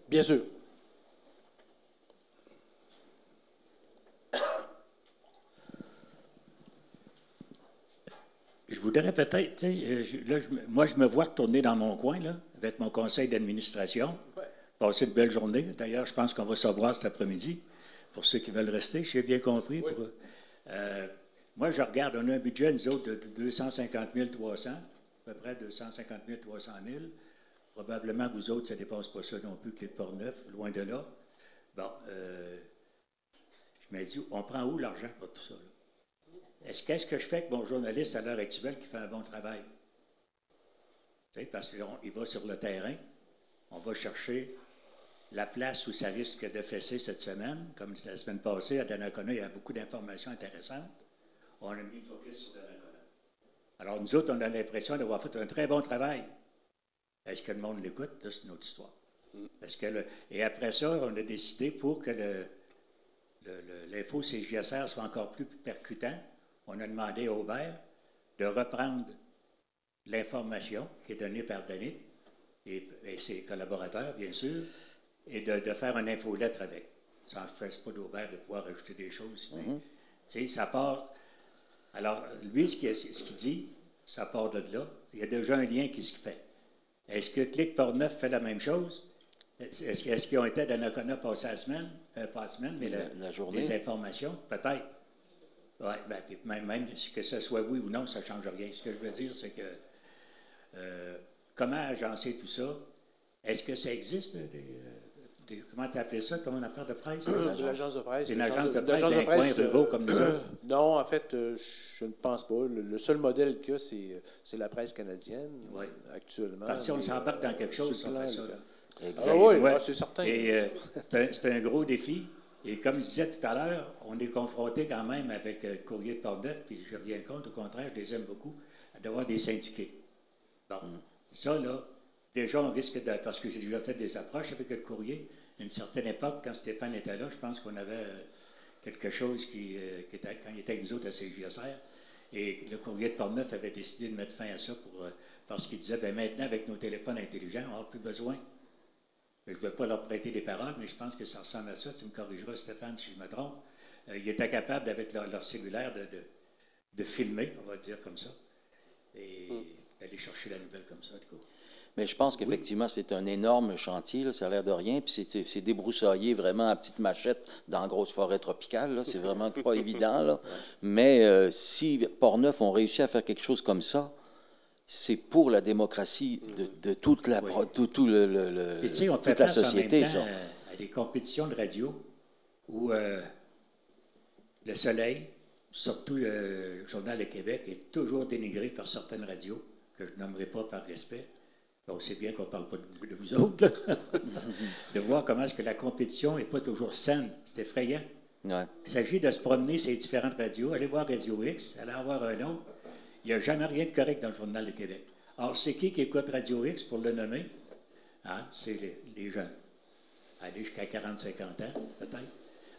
Bien sûr. Je voudrais peut-être, tu sais, moi, je me vois retourner dans mon coin, là, avec mon conseil d'administration, passer une belle journée. D'ailleurs, je pense qu'on va se revoir cet après-midi, pour ceux qui veulent rester, j'ai bien compris. Oui. Moi, je regarde, on a un budget, nous autres, de 250 300, à peu près 250 300 000. Probablement, vous autres, ça ne dépasse pas ça non plus, qui est de Portneuf, loin de là. Bon, je me dis, on prend où l'argent pour tout ça, là? Qu'est-ce que je fais avec mon journaliste à l'heure actuelle qui fait un bon travail? Tu sais, parce qu'il va sur le terrain, on va chercher la place où ça risque de fesser cette semaine, comme la semaine passée à Donnacona, il y a beaucoup d'informations intéressantes. On a mis le focus sur Donnacona. Alors, nous autres, on a l'impression d'avoir fait un très bon travail. Est-ce que le monde l'écoute? C'est une autre histoire. Et après ça, on a décidé pour que l'info CJSR soit encore plus percutant, on a demandé à Aubert de reprendre l'information qui est donnée par Danick et ses collaborateurs, bien sûr, et de faire une infolettre avec. Ça n'empêche pas d'Aubert de pouvoir ajouter des choses, mais tu sais, ça part. Alors, lui, ce qu'il dit, ça part de là. Il y a déjà un lien qui se fait. Est-ce que Clic Portneuf fait la même chose? Est-ce qu'ils ont été à Donnacona passer la semaine? Pas la semaine, mais la journée. Les informations? Peut-être. Oui, bien, puis même que ce soit oui ou non, ça ne change rien. Ce que je veux dire, c'est que comment agencer tout ça? Est-ce que ça existe? Comment tu as appelé ça, ton affaire de presse? L'agence de presse. Une agence de presse dans les coins ruraux comme nous autres? Non, en fait, je ne pense pas. Le seul modèle qu'il y a, c'est la presse canadienne, actuellement. Parce que si on s'embarque dans quelque chose, on fait ça. Là. Ah oui, c'est certain. Et c'est un gros défi. Et comme je disais tout à l'heure, on est confronté quand même avec le Courrier de Portneuf, puis je n'ai rien contre, au contraire, je les aime beaucoup, d'avoir des syndiqués. Bon, ça, là, déjà, on risque de... Parce que j'ai déjà fait des approches avec le Courrier. À une certaine époque, quand Stéphane était là, je pense qu'on avait quelque chose qui était, quand il était avec nous autres à CJSR, et le Courrier de Portneuf avait décidé de mettre fin à ça parce qu'il disait, bien maintenant, avec nos téléphones intelligents, on n'a plus besoin. Je ne veux pas leur prêter des paroles, mais je pense que ça ressemble à ça. Tu me corrigeras, Stéphane, si je me trompe. Ils étaient capables, avec leur cellulaire, de filmer, on va le dire comme ça, et d'aller chercher la nouvelle comme ça, en tout cas. Mais je pense qu'effectivement, c'est un énorme chantier, là, ça a l'air de rien, puis c'est débroussaillé vraiment à petite machette dans la grosse forêt tropicale, c'est vraiment pas évident, là. Mais si Portneuf ont réussi à faire quelque chose comme ça, c'est pour la démocratie de toute la, toute la société, ça. À des compétitions de radio où le Soleil, surtout le Journal de Québec, est toujours dénigré par certaines radios, que je nommerai pas par respect. On sait bien qu'on ne parle pas de vous autres. De voir comment est-ce que la compétition n'est pas toujours saine. C'est effrayant. Ouais. Il s'agit de se promener ces différentes radios, aller voir Radio X, aller en voir un autre. Il n'y a jamais rien de correct dans le Journal de Québec. Alors, c'est qui écoute Radio X, pour le nommer? Hein? C'est les jeunes. Aller jusqu'à 40-50 ans, peut-être.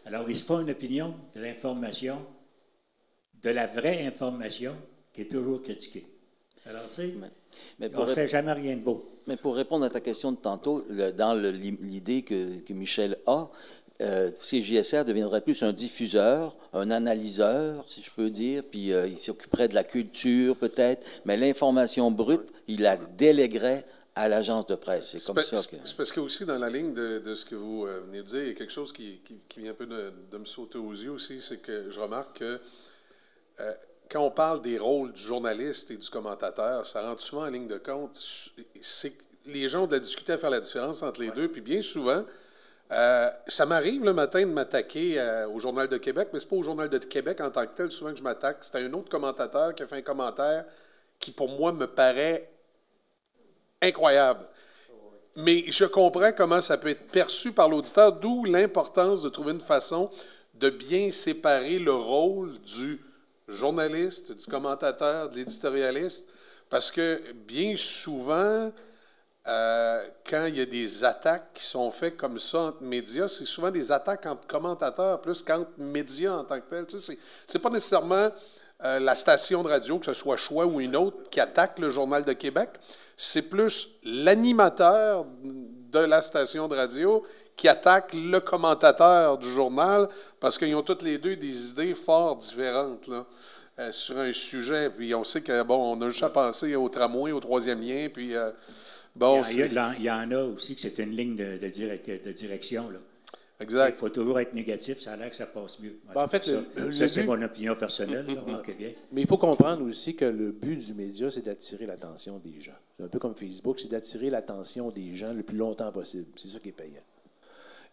Alors, ils se font une opinion de l'information, de la vraie information, qui est toujours critiquée. Alors, tu sais, on ne fait jamais rien de beau. Mais pour répondre à ta question de tantôt, dans l'idée que Michel a, CJSR deviendrait plus un diffuseur, un analyseur, si je peux dire, puis il s'occuperait de la culture peut-être, mais l'information brute, il la déléguerait à l'agence de presse. C'est comme ça que... C'est parce que aussi, dans la ligne de ce que vous venez de dire, il y a quelque chose qui vient un peu de me sauter aux yeux aussi, c'est que je remarque que quand on parle des rôles du journaliste et du commentateur, ça rentre souvent en ligne de compte. Les gens ont de la difficulté à faire la différence entre les deux, puis bien souvent... ça m'arrive le matin de m'attaquer au Journal de Québec, mais ce n'est pas au Journal de Québec en tant que tel souvent que je m'attaque. C'est un autre commentateur qui a fait un commentaire qui, pour moi, me paraît incroyable. Mais je comprends comment ça peut être perçu par l'auditeur, d'où l'importance de trouver une façon de bien séparer le rôle du journaliste, du commentateur, de l'éditorialiste, parce que bien souvent... quand il y a des attaques qui sont faites comme ça entre médias, c'est souvent des attaques entre commentateurs plus qu'entre médias en tant que tel. Tu sais, c'est pas nécessairement la station de radio, que ce soit Choix ou une autre, qui attaque le Journal de Québec. C'est plus l'animateur de la station de radio qui attaquent le commentateur du journal parce qu'ils ont toutes les deux des idées fort différentes là, sur un sujet. Puis on sait que, bon, on a juste à penser au tramway, au troisième lien, puis bon... Il y en a aussi que c'est une ligne de direction, là. Exact. Il faut toujours être négatif, ça a l'air que ça passe mieux. Ben, en fait, ça c'est mon opinion personnelle, là, ok, bien. Mais il faut comprendre aussi que le but du média, c'est d'attirer l'attention des gens. C'est un peu comme Facebook, c'est d'attirer l'attention des gens le plus longtemps possible. C'est ça qui est payant.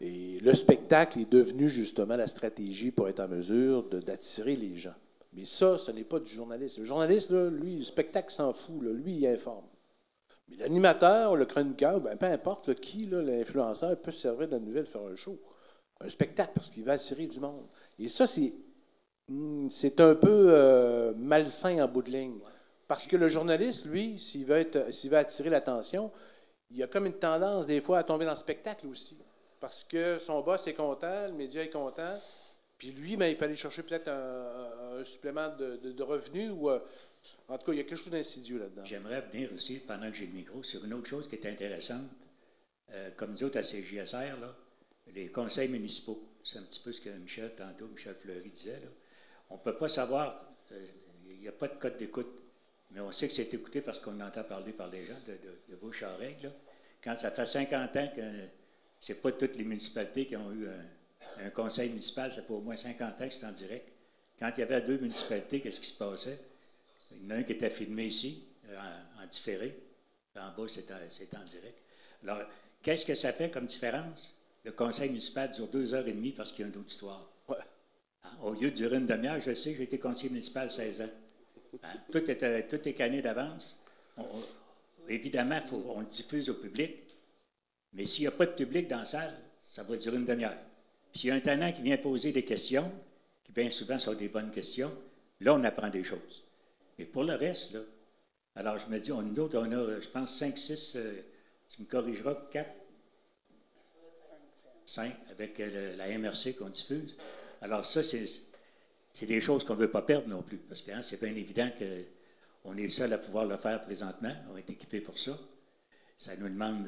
Et le spectacle est devenu justement la stratégie pour être en mesure d'attirer les gens. Mais ça, ce n'est pas du journaliste. Le journaliste, là, lui, le spectacle s'en fout. Là, lui, il informe. Mais l'animateur, le chroniqueur, ben, peu importe qui, l'influenceur, peut se servir de la nouvelle, faire un show. Un spectacle, parce qu'il va attirer du monde. Et ça, c'est un peu malsain en bout de ligne. Parce que le journaliste, lui, s'il veut attirer l'attention, il a comme une tendance, des fois, à tomber dans le spectacle aussi. Parce que son boss est content, le média est content, puis lui, ben, il peut aller chercher peut-être un supplément de revenus ou... en tout cas, il y a quelque chose d'insidieux là-dedans. J'aimerais venir aussi, pendant que j'ai le micro, sur une autre chose qui est intéressante. Comme nous autres à CJSR, là, les conseils municipaux, c'est un petit peu ce que Michel Fleury disait. Là. On ne peut pas savoir, il n'y a pas de code d'écoute, mais on sait que c'est écouté parce qu'on entend parler par les gens de bouche à oreille. Là. Quand ça fait 50 ans que ce n'est pas toutes les municipalités qui ont eu un conseil municipal, ça fait au moins 50 ans que c'est en direct. Quand il y avait 2 municipalités, qu'est-ce qui se passait? Il y en a un qui était filmé ici, en différé. En bas, c'est en direct. Alors, qu'est-ce que ça fait comme différence? Le conseil municipal dure 2h30 parce qu'il y a une auditoire. Ouais. Hein? Au lieu de durer une demi-heure, je sais, j'ai été conseiller municipal 16 ans. Hein? Tout est canné d'avance. Évidemment, on le diffuse au public, mais s'il n'y a pas de public dans la salle, ça va durer une demi-heure. Puis s'il y a un tenant qui vient poser des questions, qui bien souvent sont des bonnes questions, là, on apprend des choses. Mais pour le reste, là, alors je me dis, nous autres, on a, je pense, 5, 6, tu me corrigeras, 4, 5, avec la MRC qu'on diffuse. Alors ça, c'est des choses qu'on ne veut pas perdre non plus, parce que hein, c'est bien évident qu'on est seul à pouvoir le faire présentement. On est équipé pour ça. Ça nous demande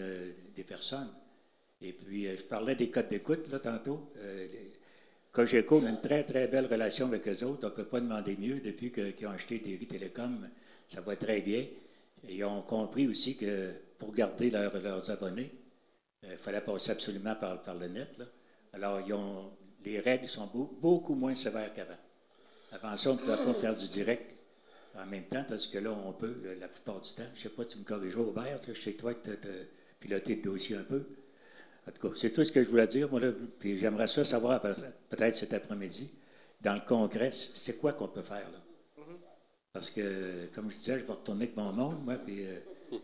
des personnes. Et puis, je parlais des codes d'écoute, là, tantôt. Cogeco, on a une très, très belle relation avec eux autres. On ne peut pas demander mieux. Depuis qu'ils ont acheté Derry Télécom, ça va très bien. Et ils ont compris aussi que pour garder leurs abonnés, il fallait passer absolument par le net. Là. Alors, les règles sont beaucoup moins sévères qu'avant. Avant ça, on ne pouvait pas faire du direct en même temps, parce que là, on peut, la plupart du temps. Je ne sais pas, tu me corrigeras, Aubert, je sais que toi, tu as piloté le dossier un peu. En tout cas, c'est tout ce que je voulais dire. Moi, là, puis j'aimerais ça savoir, peut-être cet après-midi, dans le congrès, c'est quoi qu'on peut faire, là? Parce que, comme je disais, je vais retourner avec mon monde, moi, puis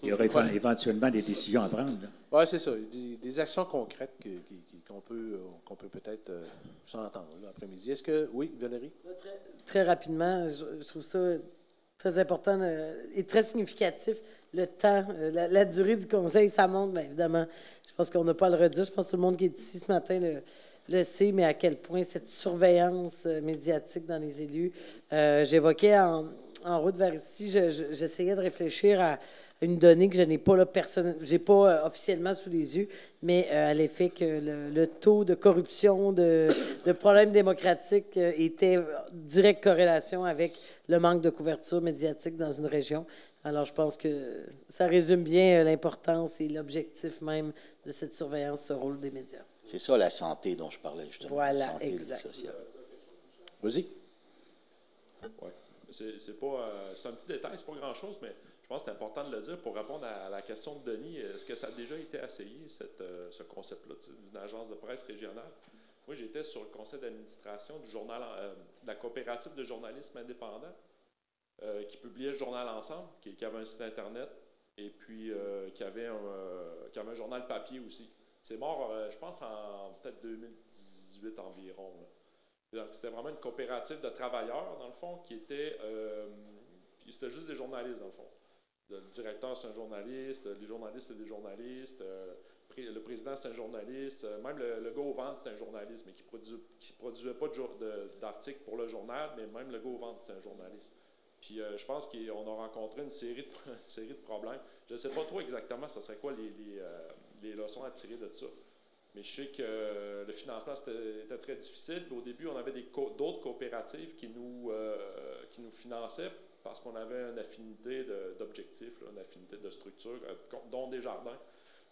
il y aurait éventuellement des décisions à prendre. Oui, c'est ça. Des actions concrètes qu'on peut peut-être s'entendre l'après-midi. Est-ce que... Oui, Valérie? Très, très rapidement, je trouve ça très important et très significatif. Le temps, la durée du conseil, ça monte, bien évidemment. Je pense qu'on n'a pas à le redire. Je pense que tout le monde qui est ici ce matin le sait, mais à quel point cette surveillance médiatique dans les élus. J'évoquais en route vers ici, j'essayais de réfléchir à une donnée que je n'ai pas j'ai pas officiellement sous les yeux, mais à l'effet que le taux de corruption, de problèmes démocratiques était directe corrélation avec le manque de couverture médiatique dans une région. Alors, je pense que ça résume bien l'importance et l'objectif même de cette surveillance, ce rôle des médias. C'est ça la santé dont je parlais justement. Voilà, la santé exact. Vas-y. Oui. C'est un petit détail, c'est pas grand-chose, mais je pense que c'est important de le dire pour répondre à la question de Denis. Est-ce que ça a déjà été essayé, ce concept-là, d'une agence de presse régionale? Moi, j'étais sur le conseil d'administration du journal, de la coopérative de journalisme indépendant, qui publiait le journal Ensemble, qui avait un site Internet, et puis qui avait un journal papier aussi. C'est mort, je pense, en peut-être 2018 environ. Donc, c'était vraiment une coopérative de travailleurs, dans le fond, qui était... c'était juste des journalistes, dans le fond. Le directeur, c'est un journaliste, les journalistes, c'est des journalistes, le président, c'est un journaliste, même le gars au ventre, c'est un journaliste, mais qui ne produisait pas d'articles pour le journal, mais même le gars au ventre, c'est un journaliste. Puis je pense qu'on a rencontré une série de problèmes. Je ne sais pas trop exactement ce serait quoi les leçons à tirer de ça. Mais je sais que le financement était très difficile. Puis au début, on avait d'autres coopératives qui nous finançaient parce qu'on avait une affinité d'objectifs, une affinité de structure, dont Desjardins.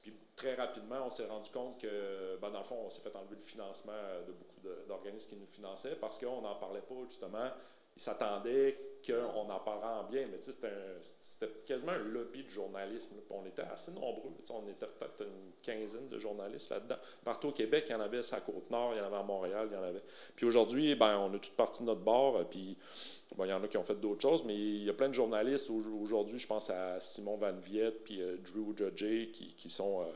Puis très rapidement, on s'est rendu compte que, dans le fond, on s'est fait enlever le financement de beaucoup d'organismes qui nous finançaient parce qu'on n'en parlait pas, justement. Ils s'attendaient qu'on en parlera en bien, mais c'était quasiment un lobby de journalisme. On était assez nombreux. On était peut-être une quinzaine de journalistes là-dedans. Partout au Québec, il y en avait à Côte-Nord, il y en avait à Montréal, il y en avait. Puis aujourd'hui, on a toute partie de notre bord, puis il y en a qui ont fait d'autres choses, mais il y a plein de journalistes aujourd'hui, je pense à Simon Van Viette, puis Drew Judge, qui sont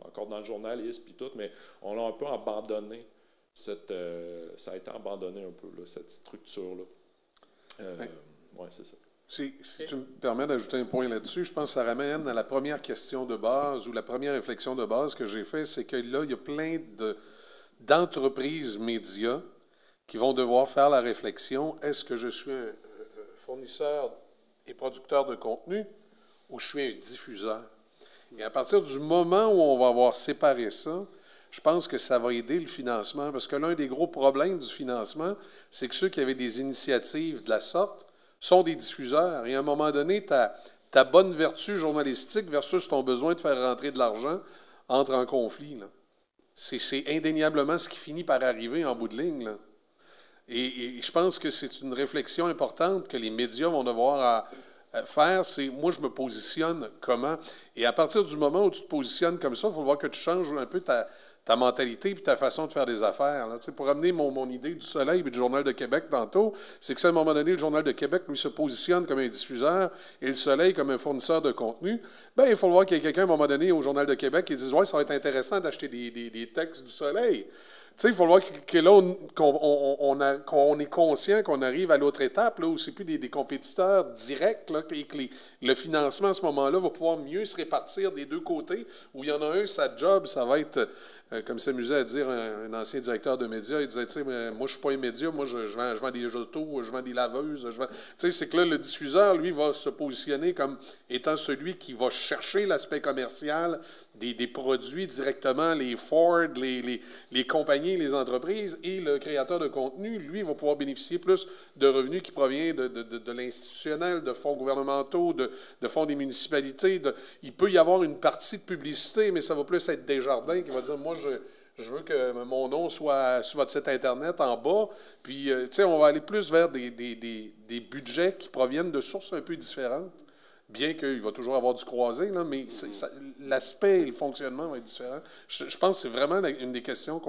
encore dans le journalisme, puis tout, mais on l'a un peu abandonné. Ça a été abandonné un peu, là, cette structure-là. Oui, c'est ça. Si tu me permets d'ajouter un point là-dessus, je pense que ça ramène à la première question de base ou la première réflexion de base que j'ai faite, c'est que là, il y a plein d'entreprises médias qui vont devoir faire la réflexion, est-ce que je suis un fournisseur et producteur de contenu ou je suis un diffuseur? Et à partir du moment où on va avoir séparé ça, je pense que ça va aider le financement, parce que l'un des gros problèmes du financement, c'est que ceux qui avaient des initiatives de la sorte sont des diffuseurs. Et à un moment donné, ta bonne vertu journalistique versus ton besoin de faire rentrer de l'argent entre en conflit. C'est indéniablement ce qui finit par arriver en bout de ligne. Là. Et je pense que c'est une réflexion importante que les médias vont devoir faire, c'est moi, je me positionne comment. Et à partir du moment où tu te positionnes comme ça, il faut voir que tu changes un peu ta mentalité et ta façon de faire des affaires. Là. Pour amener mon idée du Soleil et du Journal de Québec tantôt, c'est que à un moment donné, le Journal de Québec, lui, se positionne comme un diffuseur et le Soleil comme un fournisseur de contenu. Bien, il faut voir qu'il y a quelqu'un, à un moment donné, au Journal de Québec, qui dit « Ouais, ça va être intéressant d'acheter des textes du Soleil. » Il faut voir que là, qu'on est conscient qu'on arrive à l'autre étape, là, où c'est plus des compétiteurs directs, là, et que le financement, à ce moment-là, va pouvoir mieux se répartir des deux côtés, où il y en a un, sa job, ça va être, comme s'amusait à dire un ancien directeur de médias, il disait, tu sais, moi, je ne suis pas un média, moi, je vends des autos, je vends des laveuses, tu sais, c'est que là, le diffuseur, lui, va se positionner comme étant celui qui va chercher l'aspect commercial des produits directement, les Ford, les compagnies, les entreprises, et le créateur de contenu, lui, va pouvoir bénéficier plus de revenus qui proviennent de l'institutionnel, de fonds gouvernementaux, de fonds des municipalités. Il peut y avoir une partie de publicité, mais ça va plus être Desjardins qui va dire, moi, je veux que mon nom soit sur votre site Internet en bas. Puis, tu sais, on va aller plus vers des budgets qui proviennent de sources un peu différentes. Bien qu'il va toujours avoir du croisé, là, mais l'aspect et le fonctionnement vont être différents. Je pense que c'est vraiment une des questions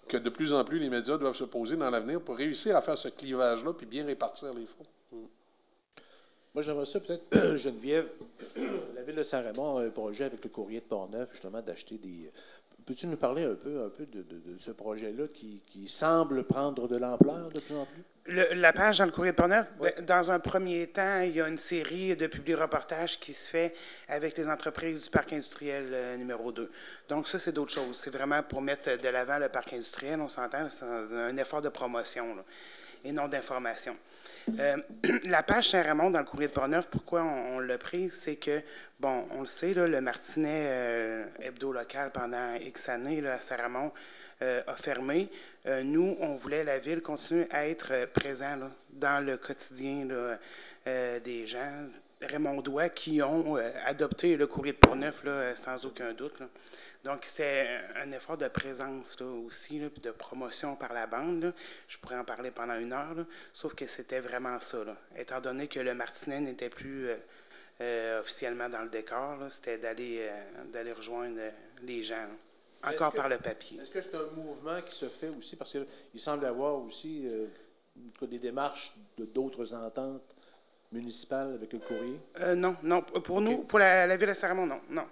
que de plus en plus les médias doivent se poser dans l'avenir pour réussir à faire ce clivage-là puis bien répartir les fonds. Moi, j'aimerais ça peut-être, Geneviève, la Ville de Saint-Raymond a un projet avec le Courrier de Portneuf, justement, d'acheter des... Peux-tu nous parler un peu de ce projet-là qui semble prendre de l'ampleur de plus en plus? La page dans le Courrier de Portneuf, oui. Dans un premier temps, il y a une série de publi-reportages qui se fait avec les entreprises du parc industriel numéro 2. Donc ça, c'est d'autres choses. C'est vraiment pour mettre de l'avant le parc industriel, on s'entend, c'est un effort de promotion là, et non d'information. La page Saint-Raymond dans le Courrier de Portneuf, pourquoi on l'a pris, c'est que, bon, on le sait, là, le Martinet hebdo local pendant X années là, à Saint-Raymond a fermé. Nous, on voulait, la Ville, continuer à être présent là, dans le quotidien là, des gens raymondois qui ont adopté le Courrier de Portneuf là, sans aucun doute. Là. Donc, c'était un effort de présence là, aussi, là, puis de promotion par la bande. Là. Je pourrais en parler pendant 1 heure, là, sauf que c'était vraiment ça. Là. Étant donné que le Martinet n'était plus officiellement dans le décor, c'était d'aller rejoindre les gens, là, encore par le papier. Est-ce que c'est un mouvement qui se fait aussi? Parce qu'il semble y avoir aussi des démarches d'autres ententes municipales avec le courrier? Non. Pour nous, pour la Ville de Saint-Raymond, non.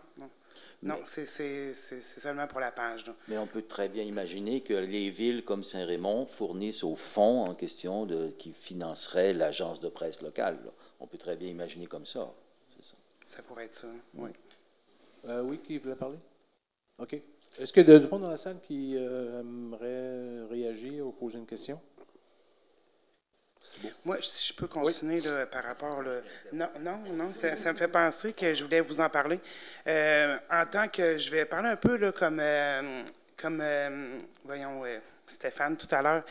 Non, c'est seulement pour la page. Donc. Mais on peut très bien imaginer que les villes comme Saint-Raymond fournissent au fonds en question qui financerait l'agence de presse locale. Là. On peut très bien imaginer comme ça. C'est ça. Ça pourrait être ça, oui. Oui, qui voulait parler? OK. Est-ce qu'il y a du monde dans la salle qui aimerait réagir ou poser une question? Moi, si je peux continuer là, par rapport... Là, non, ça me fait penser que je voulais vous en parler. En tant que... Je vais parler un peu là, comme voyons, Stéphane, tout à l'heure.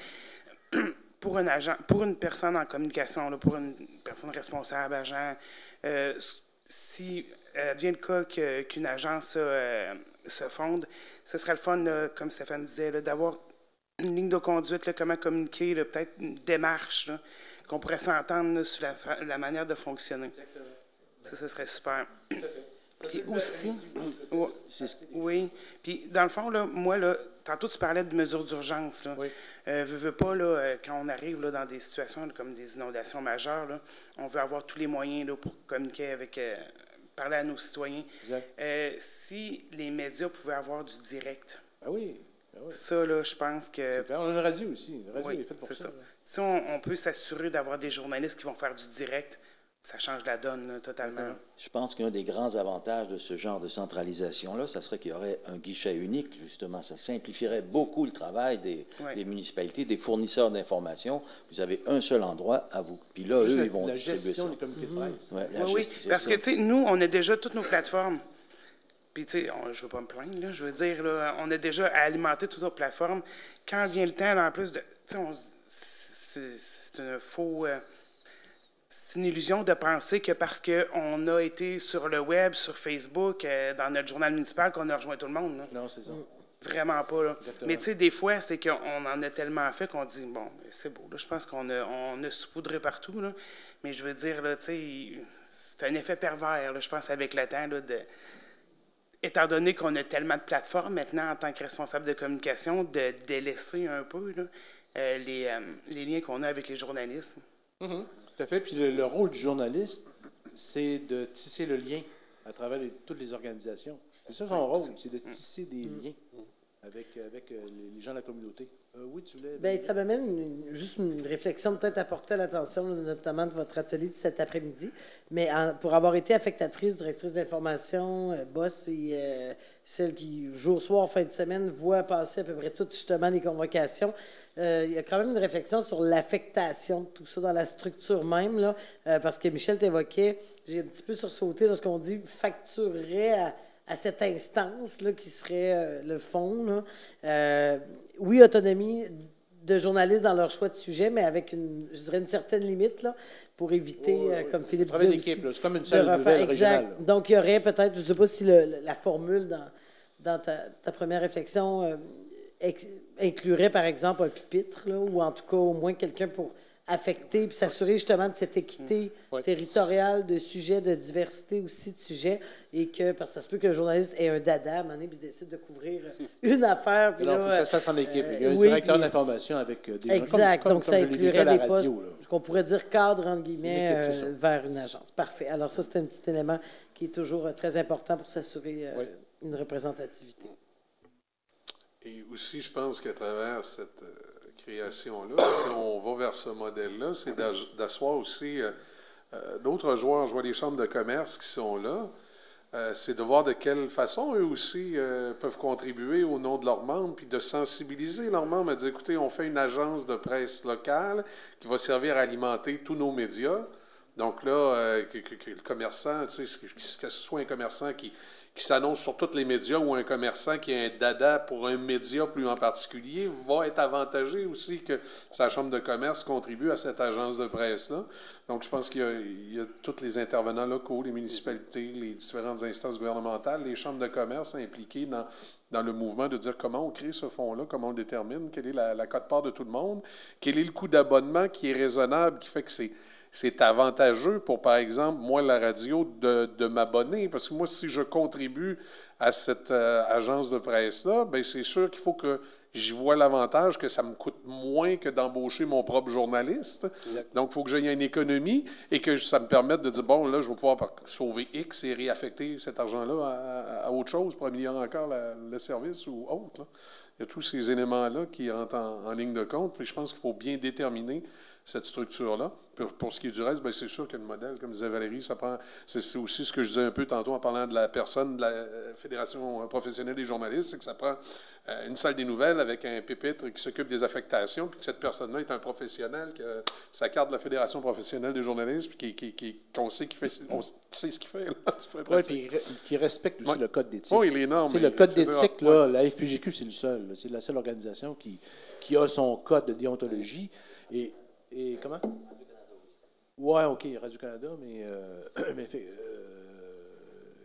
Pour un agent, pour une personne en communication, là, pour une personne responsable, agent, si vient le cas qu'une agence se fonde, ce serait le fun, là, comme Stéphane disait, là, d'avoir une ligne de conduite, là, comment communiquer, là, peut-être une démarche, là, qu'on pourrait s'entendre là, sur la manière de fonctionner. Exactement. Ça, ce serait super. Tout à fait. Puis aussi, oui. Puis dans le fond, là, moi, là, tantôt tu parlais de mesures d'urgence. Là. Oui. Veux pas, là, quand on arrive là, dans des situations là, comme des inondations majeures, là, on veut avoir tous les moyens là, pour communiquer avec, parler à nos citoyens. Si les médias pouvaient avoir du direct. Ah oui. Ça, là, je pense que... On a une radio aussi. La radio oui, est faite pour ça. Si on peut s'assurer d'avoir des journalistes qui vont faire du direct, ça change la donne là, totalement. Je pense qu'un des grands avantages de ce genre de centralisation-là, ça serait qu'il y aurait un guichet unique, justement. Ça simplifierait beaucoup le travail des municipalités, des fournisseurs d'informations. Vous avez un seul endroit à vous. Puis là, eux, ils vont distribuer ça. Des communiqués de presse. Oui, parce que, tu sais, nous, on a déjà toutes nos plateformes. Puis, tu sais, je ne veux pas me plaindre, là, je veux dire, là, on a déjà à alimenter toutes nos plateformes. Quand vient le temps, là, en plus de... Tu sais, c'est un faux... c'est une illusion de penser que parce qu'on a été sur le web, sur Facebook, dans notre journal municipal, qu'on a rejoint tout le monde. Là. Non, c'est ça. Vraiment pas. Là. Mais tu sais, des fois, c'est qu'on en a tellement fait qu'on dit, bon, c'est beau. Là, je pense qu'on a saupoudré partout. Là. Mais je veux dire, là, tu sais, c'est un effet pervers, là, je pense, avec le temps, là, étant donné qu'on a tellement de plateformes maintenant en tant que responsable de communication, de délaisser un peu là, les liens qu'on a avec les journalistes. Mm-hmm. Tout à fait. Puis le rôle du journaliste, c'est de tisser le lien à travers toutes les organisations. C'est ça son rôle, c'est de tisser des liens avec les gens de la communauté. Oui, tu voulais... Bien, ça m'amène juste une réflexion peut-être à porter à l'attention, notamment de votre atelier de cet après-midi. Mais pour avoir été affectatrice, directrice d'information, boss et celle qui, jour, soir, fin de semaine, voit passer à peu près toutes justement les convocations, il y a quand même une réflexion sur l'affectation de tout ça dans la structure même, là, parce que Michel t'évoquait, j'ai un petit peu sursauté lorsqu'on dit facturerait à cette instance-là qui serait le fond. Là. Oui, autonomie de journalistes dans leur choix de sujet, mais avec je dirais une certaine limite là, pour éviter, comme Philippe disait aussi, c'est comme une salle nouvelle régionale. Là. Donc, il y aurait peut-être, je ne sais pas si la formule dans ta première réflexion inclurait, par exemple, un pupitre, là, ou en tout cas au moins quelqu'un pour affecter puis s'assurer justement de cette équité territoriale de sujets, de diversité aussi de sujets, et que, parce que ça se peut qu'un journaliste ait un dada à un moment donné, puis décide de couvrir une affaire. Puis il faut que ça se fasse en équipe. Il y a un directeur d'information avec des gens. Exact, donc ça inclurait des postes, ce qu'on pourrait dire cadre, entre guillemets, vers une agence. Parfait. Alors ça, c'est un petit élément qui est toujours très important pour s'assurer une représentativité. Et aussi, je pense qu'à travers cette création-là, si on va vers ce modèle-là, c'est d'asseoir aussi d'autres joueurs. Je vois les chambres de commerce qui sont là. C'est de voir de quelle façon eux aussi peuvent contribuer au nom de leurs membres, puis de sensibiliser leurs membres à dire, écoutez, on fait une agence de presse locale qui va servir à alimenter tous nos médias. Donc là, que le commerçant, tu sais, que ce soit un commerçant qui s'annonce sur tous les médias ou un commerçant qui a un dada pour un média plus en particulier va être avantagé aussi que sa chambre de commerce contribue à cette agence de presse-là. Donc, je pense qu'il y a tous les intervenants locaux, les municipalités, les différentes instances gouvernementales, les chambres de commerce impliquées dans le mouvement de dire comment on crée ce fonds-là, comment on le détermine, quelle est la quote-part de tout le monde, quel est le coût d'abonnement qui est raisonnable, qui fait que c'est avantageux pour, par exemple, moi, la radio, de m'abonner. Parce que moi, si je contribue à cette agence de presse-là, bien, c'est sûr qu'il faut que j'y vois l'avantage que ça me coûte moins que d'embaucher mon propre journaliste. Exactement. Donc, il faut que j'aie une économie et que ça me permette de dire, bon, là, je vais pouvoir sauver X et réaffecter cet argent-là à autre chose pour améliorer encore le service ou autre. Là. Il y a tous ces éléments-là qui rentrent en ligne de compte. Puis je pense qu'il faut bien déterminer cette structure-là. Pour ce qui est du reste, bien, c'est sûr que le modèle, comme disait Valérie, ça prend. C'est aussi ce que je disais un peu tantôt en parlant de la personne de la Fédération professionnelle des journalistes, c'est que ça prend une salle des nouvelles avec un pupitre qui s'occupe des affectations, puis que cette personne-là est un professionnel, qui a sa carte de la Fédération professionnelle des journalistes, puis qu'on sait qu'il fait, on sait ce qu'il fait. Oui, puis qui respecte aussi le code d'éthique. Oui, les normes. Le code d'éthique, là, la FPJQ, c'est le seul. C'est la seule organisation qui a son code de déontologie. Et comment? Oui, OK, Radio-Canada, mais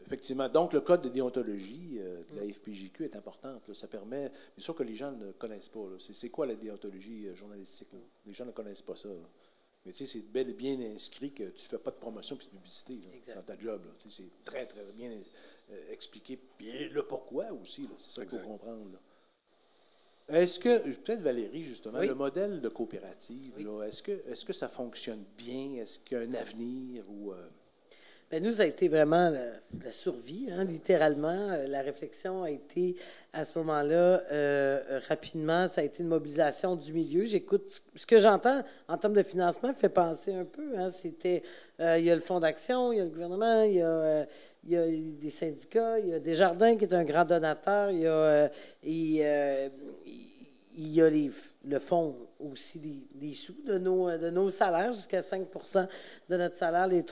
effectivement. Donc, le code de déontologie de la FPJQ est important. Là. Ça permet. Bien sûr que les gens ne connaissent pas. C'est quoi la déontologie journalistique? Là? Les gens ne connaissent pas ça. Là. Mais tu sais, c'est bel et bien inscrit que tu ne fais pas de promotion et de publicité là, dans ta job. C'est très, très bien expliqué. Puis le pourquoi aussi. C'est ça qu'il faut comprendre. Là. Est-ce que, peut-être Valérie, justement, le modèle de coopérative, là, est-ce que ça fonctionne bien? Est-ce qu'il y a un avenir? Ou, Bien, nous, ça a été vraiment la survie, hein, littéralement. La réflexion a été, à ce moment-là, rapidement, ça a été une mobilisation du milieu. J'écoute ce que j'entends en termes de financement, fait penser un peu. Hein, c'était, il y a le Fonds d'action, il y a le gouvernement, il y a des syndicats, il y a Desjardins qui est un grand donateur, il y a le fonds aussi des sous de nos salaires, jusqu'à 5 de notre salaire les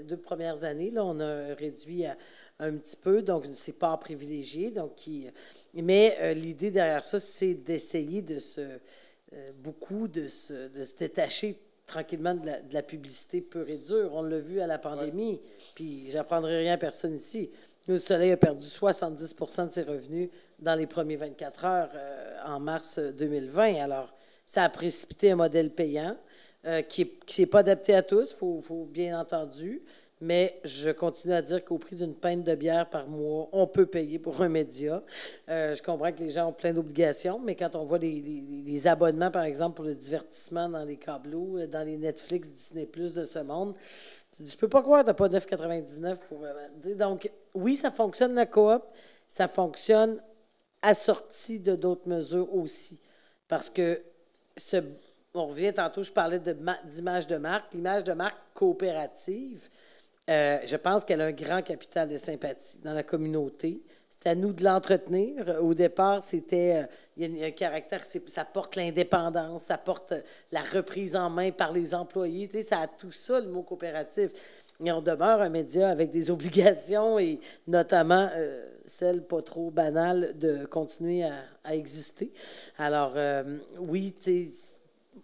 deux premières années. Là, on a réduit un petit peu, donc c'est pas privilégié. Mais l'idée derrière ça, c'est d'essayer de se détacher tranquillement de la publicité pure et dure. On l'a vu à la pandémie, puis j'apprendrai rien à personne ici. Le Soleil a perdu 70 de ses revenus dans les premiers 24 heures en mars 2020. Alors, ça a précipité un modèle payant qui n'est pas adapté à tous, il faut bien entendu, mais je continue à dire qu'au prix d'une pinte de bière par mois, on peut payer pour un média. Je comprends que les gens ont plein d'obligations, mais quand on voit les abonnements, par exemple, pour le divertissement dans les câbleaux, dans les Netflix, Disney+, de ce monde, tu dis, je peux pas croire que tu n'as pas 9,99 pour... Donc, oui, ça fonctionne, la coop. Ça fonctionne assorti de d'autres mesures aussi. Parce que, on revient tantôt, je parlais d'image de marque. L'image de marque coopérative, je pense qu'elle a un grand capital de sympathie dans la communauté. C'est à nous de l'entretenir. Au départ, il y a un caractère, ça porte l'indépendance, ça porte la reprise en main par les employés. Tu sais, ça a tout ça, le mot coopératif. Et on demeure un média avec des obligations et notamment celle pas trop banale de continuer à exister. Alors, oui, tu